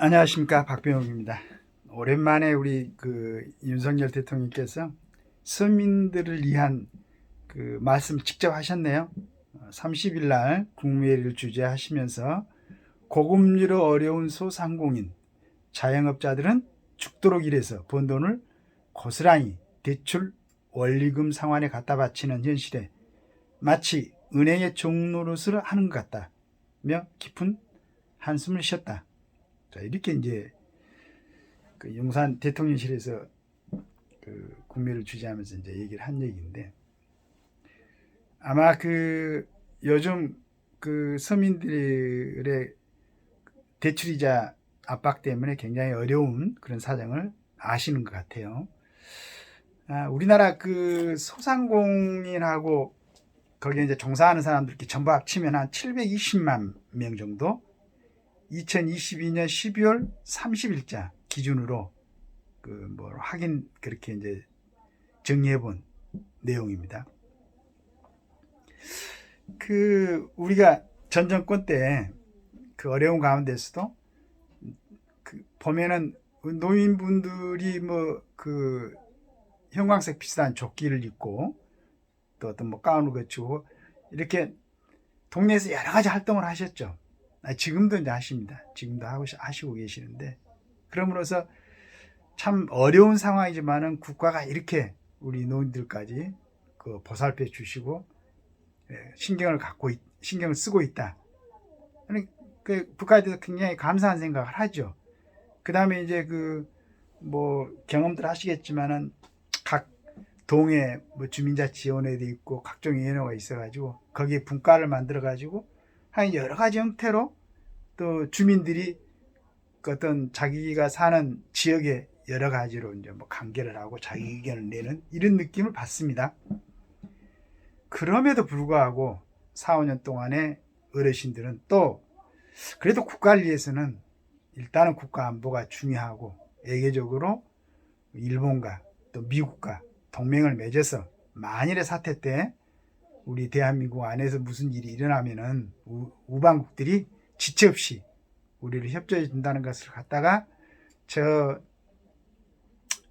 안녕하십니까, 박병욱입니다. 오랜만에 우리 윤석열 대통령께서 서민들을 위한 말씀 직접 하셨네요. 30일 날 국무회의를 주재하시면서 고금리로 어려운 소상공인, 자영업자들은 죽도록 일해서 번 돈을 고스란히 대출 원리금 상환에 갖다 바치는 현실에 마치 은행의 종노릇을 하는 것 같다며 깊은 한숨을 쉬었다. 자, 이렇게 이제 용산 대통령실에서 국무회의를 주재하면서 이제 얘기를 한 얘기인데, 아마 요즘 서민들의 대출이자 압박 때문에 굉장히 어려운 그런 사정을 아시는 것 같아요. 우리나라 소상공인하고 거기에 이제 종사하는 사람들끼리 전부 합치면 한 720만 명 정도, 2022년 12월 30일자 기준으로 확인 그렇게 이제 정리해 본 내용입니다. 우리가 전 정권 때 어려운 가운데서도 보면은 노인분들이 형광색 비슷한 조끼를 입고 또 어떤 가운을 거치고 이렇게 동네에서 여러 가지 활동을 하셨죠. 지금도 이제 하십니다. 지금도 하시고 계시는데, 그러므로서 참 어려운 상황이지만은 국가가 이렇게 우리 노인들까지 보살펴 주시고 신경을 쓰고 있다. 국가에 대해서 굉장히 감사한 생각을 하죠. 그 다음에 이제 경험들 하시겠지만은 각 동에 주민자치위원회도 있고 각종 위원회가 있어가지고 거기에 분과를 만들어가지고 한 여러 가지 형태로 또 주민들이 어떤 자기가 사는 지역에 여러 가지로 이제 관계를 하고 자기 의견을 내는 이런 느낌을 받습니다. 그럼에도 불구하고 4, 5년 동안에 어르신들은 또 그래도 국가를 위해서는 일단은 국가 안보가 중요하고 외교적으로 일본과 또 미국과 동맹을 맺어서 만일의 사태 때 우리 대한민국 안에서 무슨 일이 일어나면은 우방국들이 지체 없이 우리를 협조해 준다는 것을 갖다가 저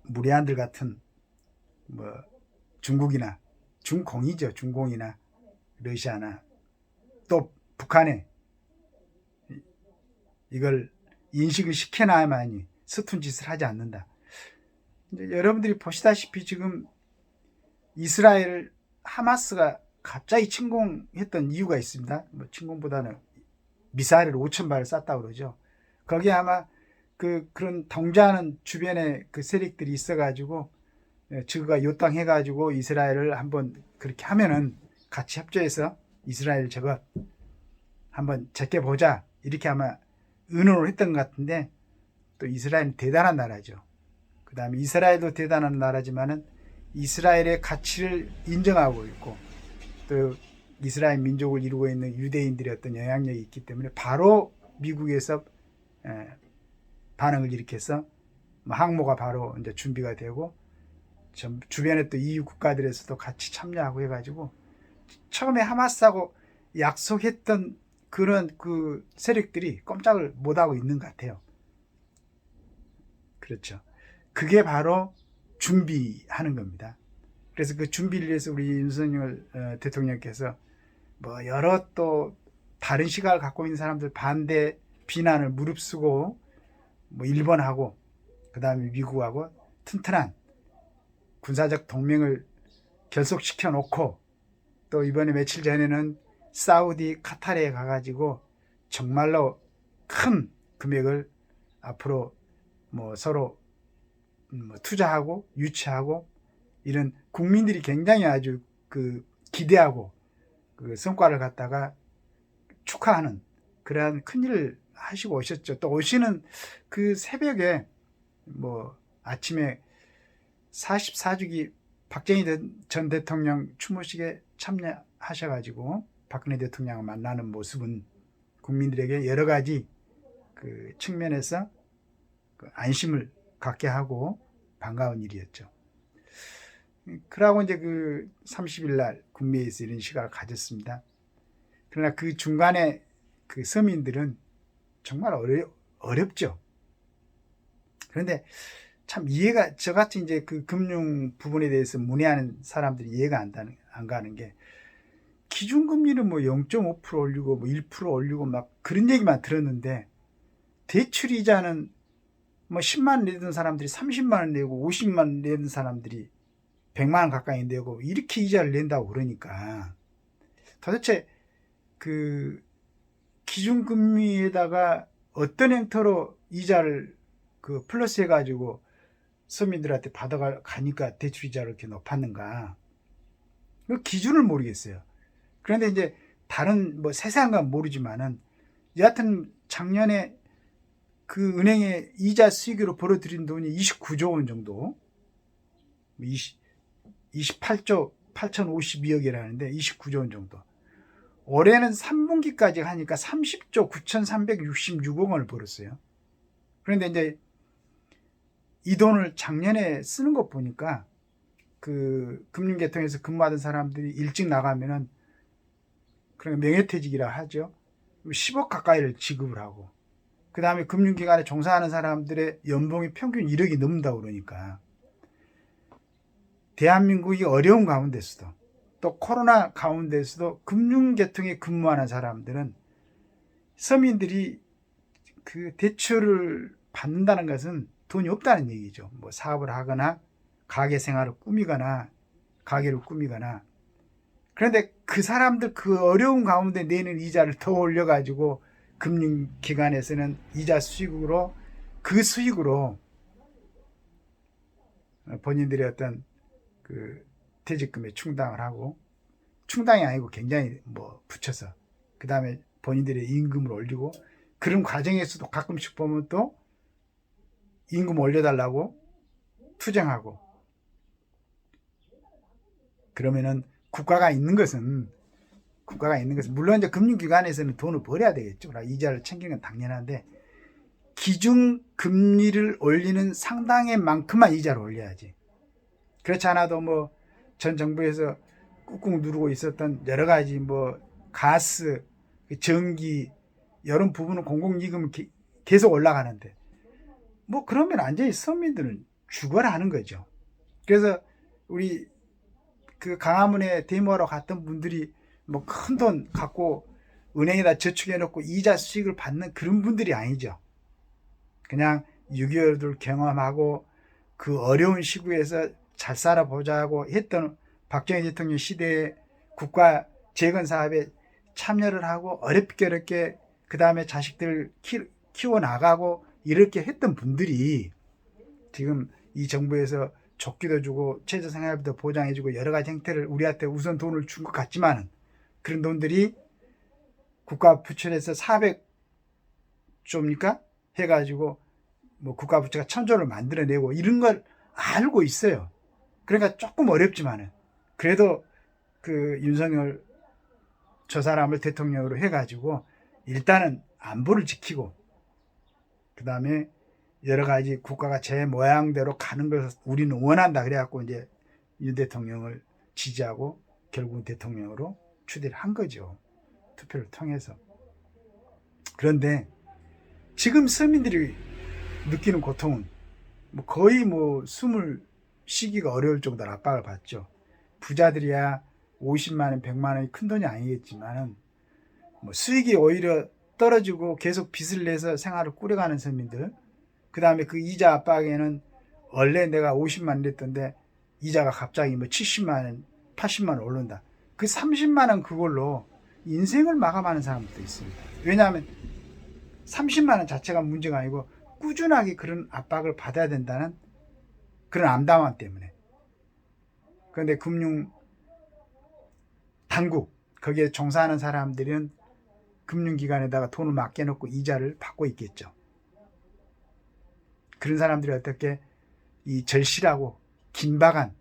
무례한들 같은 중국이나 중공이죠. 중공이나 러시아나 또 북한에 이걸 인식을 시켜놔야만이 서툰 짓을 하지 않는다. 이제 여러분들이 보시다시피 지금 이스라엘 하마스가 갑자기 침공했던 이유가 있습니다. 침공보다는 미사일을 5,000발을 쐈다고 그러죠. 거기에 아마 그런 통제하는 주변에 세력들이 있어가지고 저가 요청해가지고 이스라엘을 한번 그렇게 하면은 같이 협조해서 이스라엘 저거 한번 제껴보자 이렇게 아마 의논을 했던 것 같은데, 또 이스라엘은 대단한 나라죠. 그 다음에 이스라엘도 대단한 나라지만은 이스라엘의 가치를 인정하고 있고 또 이스라엘 민족을 이루고 있는 유대인들의 어떤 영향력이 있기 때문에 바로 미국에서 반응을 일으켜서 항모가 바로 이제 준비가 되고 주변에 또 EU 국가들에서도 같이 참여하고 해가지고 처음에 하마스하고 약속했던 그런 세력들이 꼼짝을 못하고 있는 것 같아요. 그렇죠. 그게 바로 준비하는 겁니다. 그래서 그 준비를 위해서 우리 윤석열 대통령께서 여러 또 다른 시각을 갖고 있는 사람들 반대 비난을 무릅쓰고 일본하고 그 다음에 미국하고 튼튼한 군사적 동맹을 결속시켜 놓고 또 이번에 며칠 전에는 사우디 카타르에 가가지고 정말로 큰 금액을 앞으로 서로 투자하고 유치하고 이런 국민들이 굉장히 아주 기대하고 성과를 갖다가 축하하는 그러한 큰일을 하시고 오셨죠. 또 오시는 새벽에 아침에 44주기 박정희 전 대통령 추모식에 참여하셔가지고 박근혜 대통령을 만나는 모습은 국민들에게 여러 가지 측면에서 안심을 갖게 하고 반가운 일이었죠. 그러고 이제 30일 날 국내에서 이런 시각을 가졌습니다. 그러나 그 중간에 서민들은 정말 어렵죠. 그런데 참 이해가, 저같이 이제 그 금융 부분에 대해서 문의하는 사람들이 이해가 안 가는 게, 기준금리는 뭐 0.5% 올리고 뭐 1% 올리고 막 그런 얘기만 들었는데, 대출 이자는 뭐 10만 원 내던 사람들이 30만 원 내고 50만 원 내던 사람들이 100만 원 가까이 내고 이렇게 이자를 낸다고 그러니까, 도대체 그 기준금리에다가 어떤 형태로 이자를 그 플러스 해가지고 서민들한테 받아가니까 대출 이자를 이렇게 높았는가, 그 기준을 모르겠어요. 그런데 이제 다른 뭐 세세한 건 모르지만은, 여하튼 작년에 그 은행에 이자 수익으로 벌어들인 돈이 29조 원 정도, 28조 8,052억이라는데 29조 원 정도. 올해는 3분기까지 하니까 30조 9,366억 원을 벌었어요. 그런데 이제 이 돈을 작년에 쓰는 것 보니까, 그 금융계통에서 근무하던 사람들이 일찍 나가면은, 그러니까 명예퇴직이라 하죠. 10억 가까이를 지급을 하고, 그 다음에 금융기관에 종사하는 사람들의 연봉이 평균 1억이 넘는다고 그러니까, 대한민국이 어려운 가운데서도, 또 코로나 가운데서도 금융계통에 근무하는 사람들은, 서민들이 그 대출을 받는다는 것은 돈이 없다는 얘기죠. 뭐 사업을 하거나 가게 생활을 꾸미거나 가게를 꾸미거나. 그런데 그 사람들 그 어려운 가운데 내는 이자를 더 올려가지고 금융기관에서는 이자 수익으로, 그 수익으로 본인들의 어떤 그 퇴직금에 충당을 하고, 충당이 아니고 굉장히 뭐 붙여서, 그 다음에 본인들의 임금을 올리고, 그런 과정에서도 가끔씩 보면 또 임금 올려달라고 투쟁하고. 그러면은 국가가 있는 것은 물론 이제 금융기관에서는 돈을 벌어야 되겠죠. 이자를 챙기는 건 당연한데, 기준 금리를 올리는 상당의 만큼만 이자를 올려야지. 그렇지 않아도 뭐 전 정부에서 꾹꾹 누르고 있었던 여러 가지 뭐 가스, 전기 이런 부분은 공공이금은 계속 올라가는데, 뭐 그러면 완전히 서민들은 죽어라 하는 거죠. 그래서 우리 그 강화문에 데모하러 갔던 분들이 뭐 큰 돈 갖고 은행에다 저축해 놓고 이자 수익을 받는 그런 분들이 아니죠. 그냥 6.25를 경험하고 그 어려운 시국에서 잘 살아보자고 했던 박정희 대통령 시대에 국가 재건 사업에 참여를 하고 어렵게 그 다음에 자식들 키워나가고 이렇게 했던 분들이, 지금 이 정부에서 조끼도 주고 최저생활비도 보장해주고 여러 가지 형태를 우리한테 우선 돈을 준 것 같지만, 그런 돈들이 국가 부채에서 400조입니까? 해가지고 뭐 국가 부채가 1,000조를 만들어내고 이런 걸 알고 있어요. 그러니까 조금 어렵지만은, 그래도 그 윤석열 저 사람을 대통령으로 해가지고 일단은 안보를 지키고, 그 다음에 여러 가지 국가가 제 모양대로 가는 것을 우리는 원한다 그래갖고 이제 윤 대통령을 지지하고 결국은 대통령으로 추대를 한 거죠. 투표를 통해서. 그런데 지금 서민들이 느끼는 고통은 뭐 거의 뭐 숨을 쉬기가 어려울 정도로 압박을 받죠. 부자들이야 50만 원, 100만 원이 큰 돈이 아니겠지만, 뭐 수익이 오히려 떨어지고 계속 빚을 내서 생활을 꾸려가는 서민들, 그 다음에 그 이자 압박에는 원래 내가 50만 원 냈던데 이자가 갑자기 뭐 70만 원, 80만 원 오른다. 그 30만 원 그걸로 인생을 마감하는 사람들도 있습니다. 왜냐하면 30만 원 자체가 문제가 아니고 꾸준하게 그런 압박을 받아야 된다는 그런 암담함 때문에. 그런데 금융 당국, 거기에 종사하는 사람들은 금융기관에다가 돈을 맡겨놓고 이자를 받고 있겠죠. 그런 사람들이 어떻게 이 절실하고 긴박한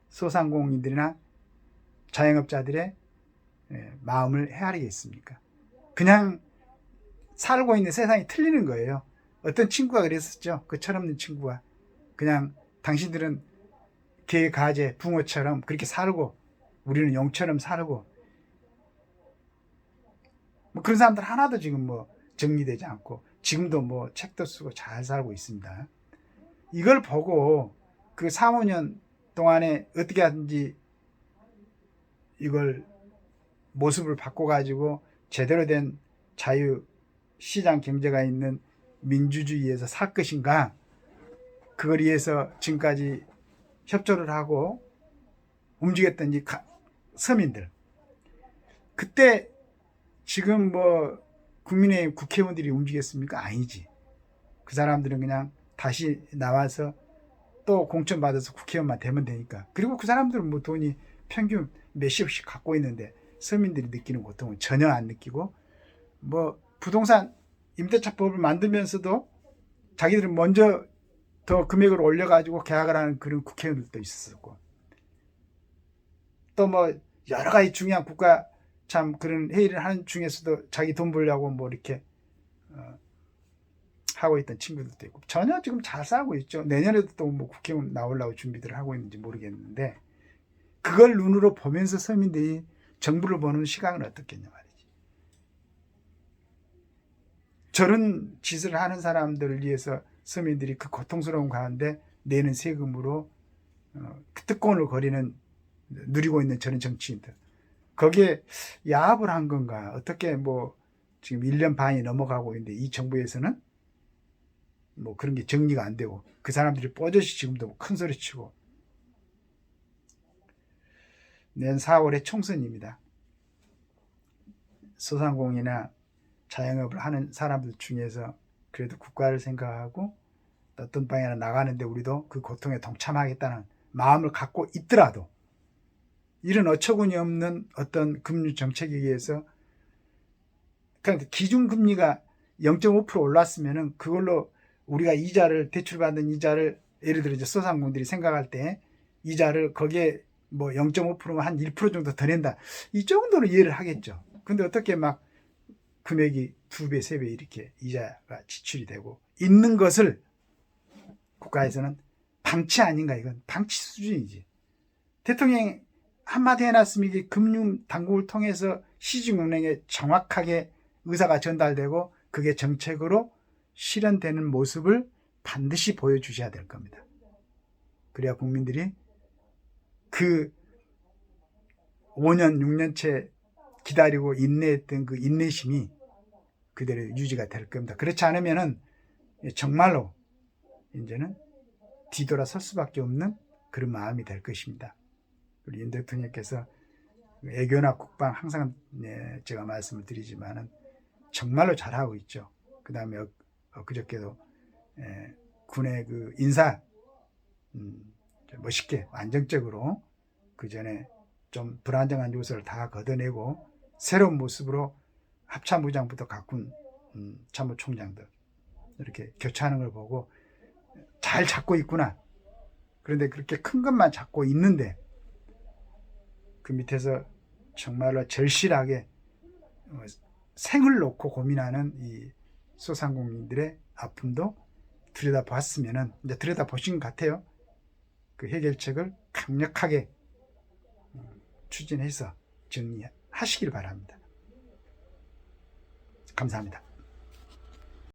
소상공인들이나 자영업자들의 마음을 헤아리겠습니까? 그냥 살고 있는 세상이 틀리는 거예요. 어떤 친구가 그랬었죠. 그 철없는 친구가. 그냥 당신들은 개, 가재, 붕어처럼 그렇게 살고 우리는 용처럼 살고, 뭐 그런 사람들 하나도 지금 뭐 정리되지 않고 지금도 뭐 책도 쓰고 잘 살고 있습니다. 이걸 보고 그 4, 5년 동안에 어떻게 하든지 이걸 모습을 바꿔가지고 제대로 된 자유 시장 경제가 있는 민주주의에서 살 것인가, 그걸 위해서 지금까지 협조를 하고 움직였던 이 서민들, 그때 지금 뭐 국민의힘 국회의원들이 움직였습니까? 아니지. 그 사람들은 그냥 다시 나와서 또 공천받아서 국회의원만 되면 되니까. 그리고 그 사람들은 뭐 돈이 평균 몇십억씩 갖고 있는데 서민들이 느끼는 고통은 전혀 안 느끼고, 뭐 부동산 임대차법을 만들면서도 자기들은 먼저 더 금액을 올려가지고 계약을 하는 그런 국회의원들도 있었고, 또 뭐 여러 가지 중요한 국가 참 그런 회의를 하는 중에서도 자기 돈 벌려고 뭐 이렇게 하고 있던 친구들도 있고, 전혀 지금 잘 싸고 있죠. 내년에도 또 뭐 국회의원 나오려고 준비를 하고 있는지 모르겠는데, 그걸 눈으로 보면서 서민들이 정부를 보는 시각은 어떻겠냐 말이지. 저런 짓을 하는 사람들을 위해서 서민들이 그 고통스러운 가운데 내는 세금으로 그 특권을 누리고 있는 저런 정치인들, 거기에 야합을 한 건가, 어떻게 뭐 지금 1년 반이 넘어가고 있는데 이 정부에서는 뭐 그런 게 정리가 안 되고, 그 사람들이 뽀젓이 지금도 큰 소리 치고. 내년 4월에 총선입니다. 소상공인이나 자영업을 하는 사람들 중에서 그래도 국가를 생각하고 어떤 방향으로 나가는데 우리도 그 고통에 동참하겠다는 마음을 갖고 있더라도, 이런 어처구니 없는 어떤 금융 정책에 의해서, 그러니까 기준금리가 0.5% 올랐으면은 그걸로 우리가 대출받은 이자를, 예를 들어 이제 소상공인들이 생각할 때 이자를 거기에 뭐 0.5%면 한 1% 정도 더 낸다, 이 정도는 이해를 하겠죠. 근데 어떻게 막 금액이 2배, 3배 이렇게 이자가 지출이 되고 있는 것을 국가에서는 방치 아닌가, 이건 방치 수준이지. 대통령이 한마디 해놨으면 이게 금융당국을 통해서 시중은행에 정확하게 의사가 전달되고 그게 정책으로 실현되는 모습을 반드시 보여주셔야 될 겁니다. 그래야 국민들이 그 5년, 6년째 기다리고 인내했던 그 인내심이 그대로 유지가 될 겁니다. 그렇지 않으면은 정말로 이제는 뒤돌아설 수밖에 없는 그런 마음이 될 것입니다. 우리 윤 대통령께서 애교나 국방 항상 제가 말씀을 드리지만은 정말로 잘하고 있죠. 그 다음에 그저께도 군의 그 인사 멋있게 안정적으로, 그 전에 좀 불안정한 요소를 다 걷어내고 새로운 모습으로 합참의장부터 각군 참모총장들 이렇게 교체하는 걸 보고 잘 잡고 있구나. 그런데 그렇게 큰 것만 잡고 있는데 그 밑에서 정말로 절실하게 생을 놓고 고민하는 이 소상공인들의 아픔도 들여다봤으면은, 이제 들여다보신 것 같아요. 그 해결책을 강력하게 추진해서 정리하시길 바랍니다. 감사합니다.